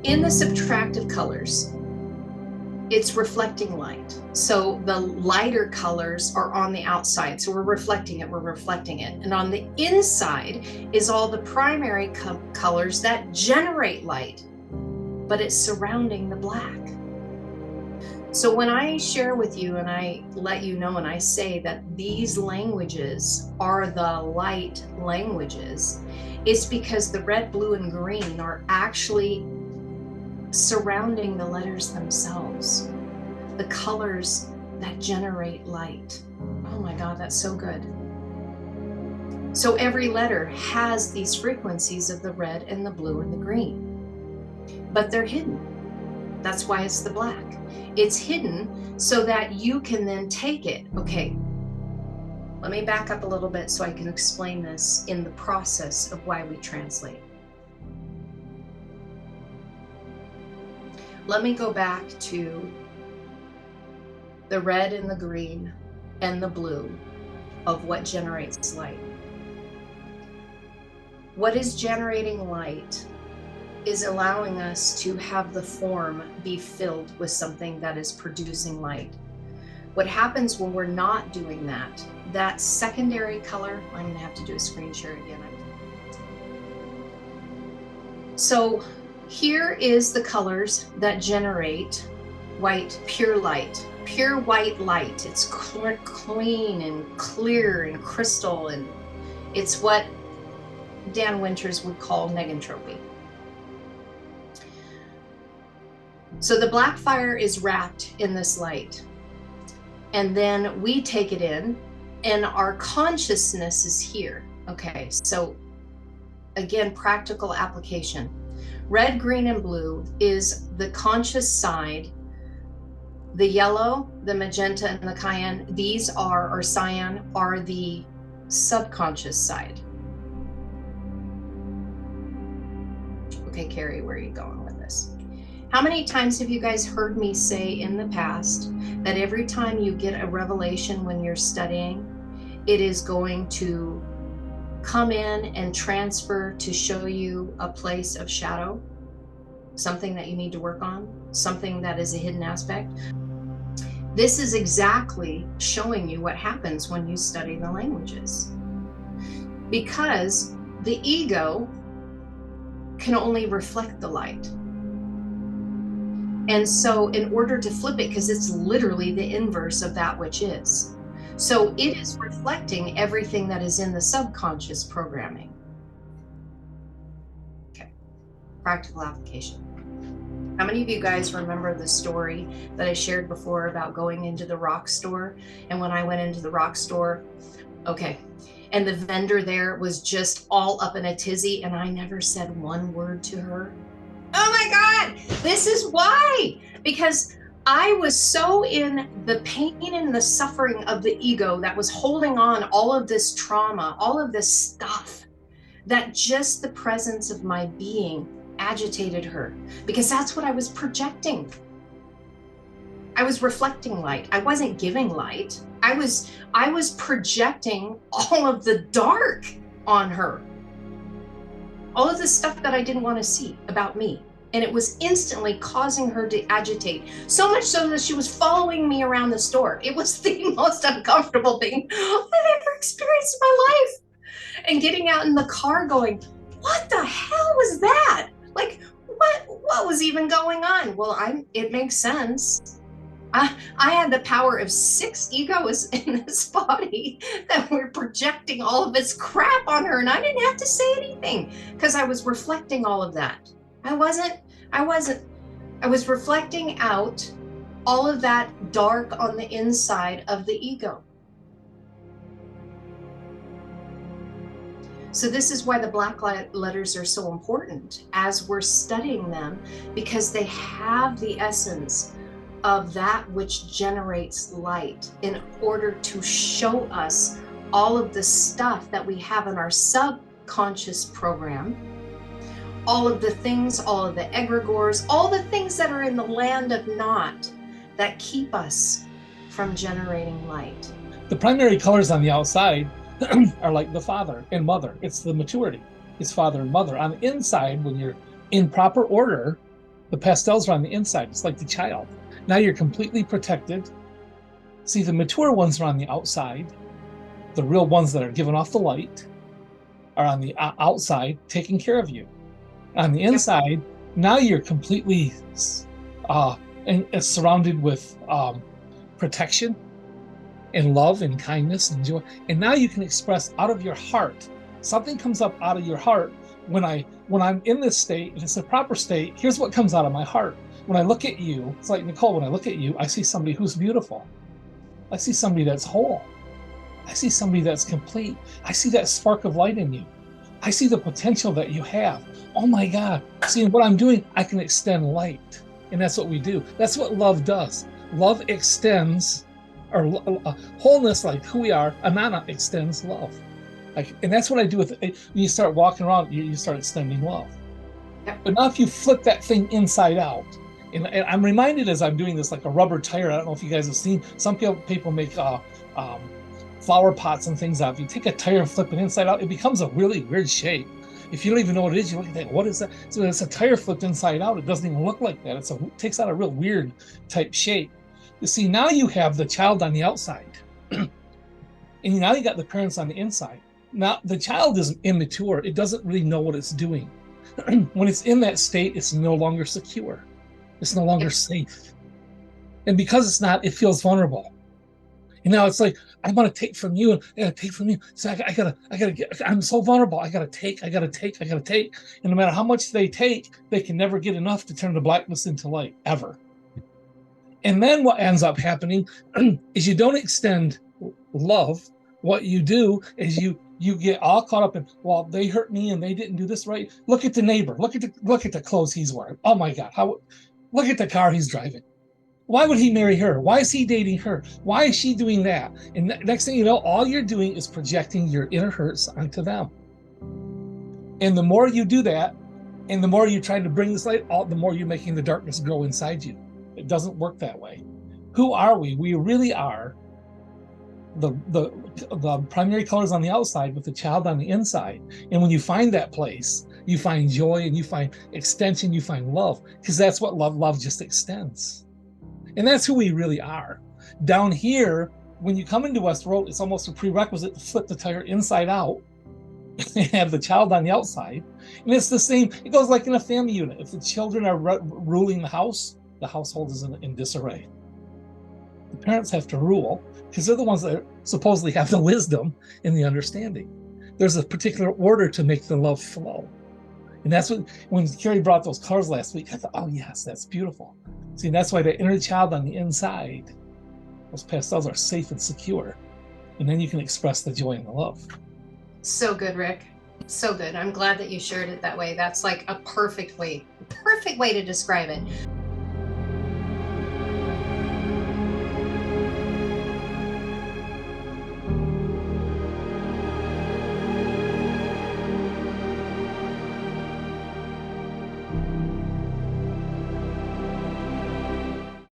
In the subtractive colors, it's reflecting light. So the lighter colors are on the outside. So we're reflecting it. And on the inside is all the primary colors that generate light, but it's surrounding the black. So when I share with you and I let you know and I say that these languages are the light languages, it's because the red, blue, and green are actually surrounding the letters themselves, the colors that generate light. Oh my God, that's so good. So every letter has these frequencies of the red and the blue and the green, but they're hidden. That's why it's the black. It's hidden so that you can then take it. Okay, let me back up a little bit so I can explain this in the process of why we translate. Let me go back to the red and the green and the blue of what generates light. What is generating light is allowing us to have the form be filled with something that is producing light. What happens when we're not doing that, that secondary color, I'm gonna have to do a screen share again. So here is the colors that generate white, pure light, pure white light. It's clean and clear and crystal, and it's what Dan Winters would call negentropy. So the black fire is wrapped in this light, and then we take it in, and our consciousness is here. Okay, so again, practical application. Red, green, and blue is the conscious side. The yellow, the magenta, and the cyan, these are, or cyan, are the subconscious side. Okay, Carrie, where are you going with this? How many times have you guys heard me say in the past that every time you get a revelation when you're studying, it is going to come in and transfer to show you a place of shadow, something that you need to work on, something that is a hidden aspect? This is exactly showing you what happens when you study the languages. Because the ego can only reflect the light. And so in order to flip it, because it's literally the inverse of that which is. So it is reflecting everything that is in the subconscious programming. Okay, practical application. How many of you guys remember the story that I shared before about going into the rock store? And when I went into the rock store, okay, and the vendor there was just all up in a tizzy, and I never said one word to her. Oh my God, this is why, because I was so in the pain and the suffering of the ego that was holding on all of this trauma, all of this stuff, that just the presence of my being agitated her, because that's what I was projecting. I was reflecting light. I wasn't giving light. I was projecting all of the dark on her. All of the stuff that I didn't want to see about me. And it was instantly causing her to agitate. So much so that she was following me around the store. It was the most uncomfortable thing I've ever experienced in my life. And getting out in the car going, what the hell was that? Like, what was even going on? Well, it makes sense. I had the power of 6 egos in this body that were projecting all of this crap on her, and I didn't have to say anything because I was reflecting all of that. I was reflecting out all of that dark on the inside of the ego. So this is why the black letters are so important as we're studying them, because they have the essence of that which generates light in order to show us all of the stuff that we have in our subconscious program, all of the things, all of the egregores, all the things that are in the land of naught that keep us from generating light. The primary colors on the outside are like the father and mother. It's the maturity. It's father and mother. On the inside, when you're in proper order, The pastels are on the inside. It's like the child. Now you're completely protected. See, the mature ones are on the outside. The real ones that are giving off the light are on the outside, taking care of you. On the Yep. inside, now you're completely and surrounded with protection and love and kindness and joy. And now you can express out of your heart. Something comes up out of your heart when I'm in this state. If it's a proper state, here's what comes out of my heart. When I look at you, it's like Nicole. When I look at you, I see somebody who's beautiful. I see somebody that's whole. I see somebody that's complete. I see that spark of light in you. I see the potential that you have. Oh my God. See, what I'm doing, I can extend light. And that's what we do. That's what love does. Love extends, or wholeness, like who we are, Anana extends love. Like, and that's what I do with when you start walking around, you start extending love. Yep. But now if you flip that thing inside out, and I'm reminded as I'm doing this like a rubber tire. I don't know if you guys have seen, some people make flower pots and things out. If you take a tire and flip it inside out, it becomes a really weird shape. If you don't even know what it is, you look at that, what is that? So it's a tire flipped inside out. It doesn't even look like that. It takes on a real weird type shape. You see, now you have the child on the outside. And now you got the parents on the inside. Now the child is immature. It doesn't really know what it's doing. When it's in that state, it's no longer secure. It's no longer safe. And because it's not, it feels vulnerable. And now it's like, I want to take from you, and I gotta take from you. So I gotta get, I'm so vulnerable. I gotta take. And no matter how much they take, they can never get enough to turn the blackness into light, ever. And then what ends up happening is you don't extend love. What you do is you get all caught up in, well, they hurt me and they didn't do this right. Look at the neighbor. Look at the clothes he's wearing. Oh my God. Look at the car he's driving. Why would he marry her? Why is he dating her? Why is she doing that? And next thing you know, all you're doing is projecting your inner hurts onto them. And the more you do that, and the more you're trying to bring this light, the more you're making the darkness grow inside you. It doesn't work that way. Who are we? We really are the primary colors on the outside with the child on the inside. And when you find that place, you find joy and you find extension, you find love, because that's what love just extends. And that's who we really are. Down here, when you come into Westworld, it's almost a prerequisite to flip the tire inside out and have the child on the outside. And it's the same, it goes like in a family unit. If the children are ruling the household is in disarray. The parents have to rule because they're the ones that supposedly have the wisdom and the understanding. There's a particular order to make the love flow. And that's what, when Carrie brought those colors last week, I thought, oh yes, that's beautiful. See, that's why the inner child on the inside, those pastels are safe and secure. And then you can express the joy and the love. So good, Rick. So good. I'm glad that you shared it that way. That's like a perfect way to describe it.